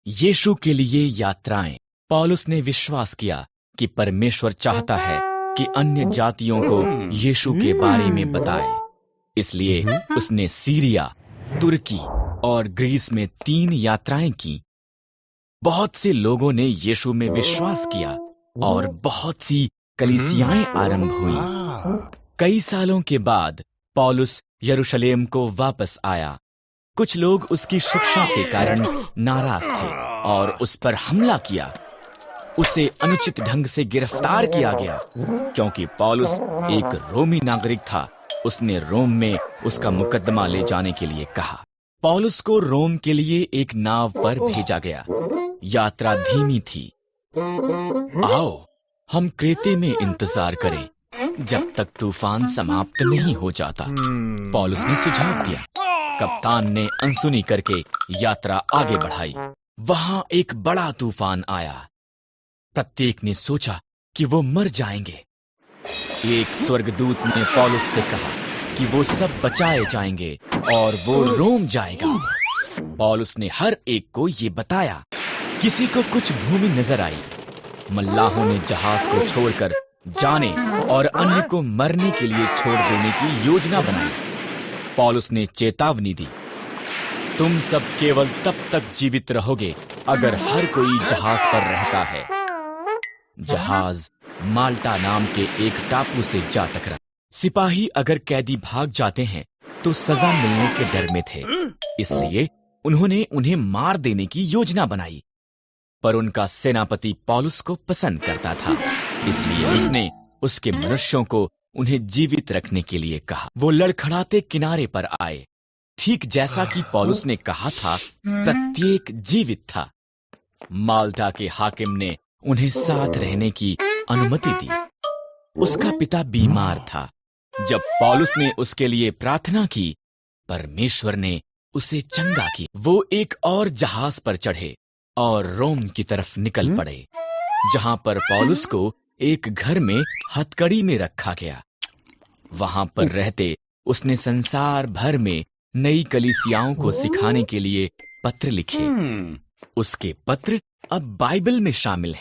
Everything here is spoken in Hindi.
यीशु के लिए यात्राएं। पौलुस ने विश्वास किया कि परमेश्वर चाहता है कि अन्य जातियों को यीशु के बारे में बताए। इसलिए उसने सीरिया, तुर्की और ग्रीस में 3 यात्राएं की। बहुत से लोगों ने यीशु में विश्वास किया और बहुत सी कलीसियाएं आरंभ हुईं। कई सालों के बाद पौलुस यरूशलेम को वापस आया। कुछ लोग उसकी शिक्षा के कारण नाराज थे और उस पर हमला किया। उसे अनुचित ढंग से गिरफ्तार किया गया क्योंकि पौलुस एक रोमी नागरिक था। उसने रोम में उसका मुकदमा ले जाने के लिए कहा। पौलुस को रोम के लिए एक नाव पर भेजा गया। यात्रा धीमी थी। आओ हम क्रेते में इंतजार करें जब तक तूफान समाप्त नहीं हो जाता, पौलुस ने सुझाव दिया। कप्तान ने अनसुनी करके यात्रा आगे बढ़ाई। वहां एक बड़ा तूफान आया। प्रत्येक ने सोचा कि वो मर जाएंगे। एक स्वर्गदूत ने पौलुस से कहा कि वो सब बचाए जाएंगे और वो रोम जाएगा। पौलुस ने हर एक को ये बताया। किसी को कुछ भूमि नजर आई। मल्लाहों ने जहाज को छोड़कर जाने और अन्य को मरने के लिए छोड़ देने की योजना बनाई। पौलुस ने चेतावनी दी, तुम सब केवल तब तक जीवित रहोगे अगर हर कोई जहाज पर रहता है। जहाज माल्टा नाम के एक टापू से जा टकरा। सिपाही अगर कैदी भाग जाते हैं तो सजा मिलने के डर में थे, इसलिए उन्होंने उन्हें मार देने की योजना बनाई। पर उनका सेनापति पौलुस को पसंद करता था, इसलिए उसने उसके मनुष्यों को उन्हें जीवित रखने के लिए कहा। वो लड़खड़ाते किनारे पर आए। ठीक जैसा कि पौलुस ने कहा था, प्रत्येक जीवित था। माल्टा के हाकिम ने उन्हें साथ रहने की अनुमति दी। उसका पिता बीमार था। जब पौलुस ने उसके लिए प्रार्थना की, परमेश्वर ने उसे चंगा किया। वो एक और जहाज पर चढ़े और रोम की तरफ निकल पड़े, जहां पर पौलुस को एक घर में हथकड़ी में रखा गया। वहां पर रहते उसने संसार भर में नई कलीसियाओं को सिखाने के लिए पत्र लिखे। उसके पत्र अब बाइबल में शामिल हैं।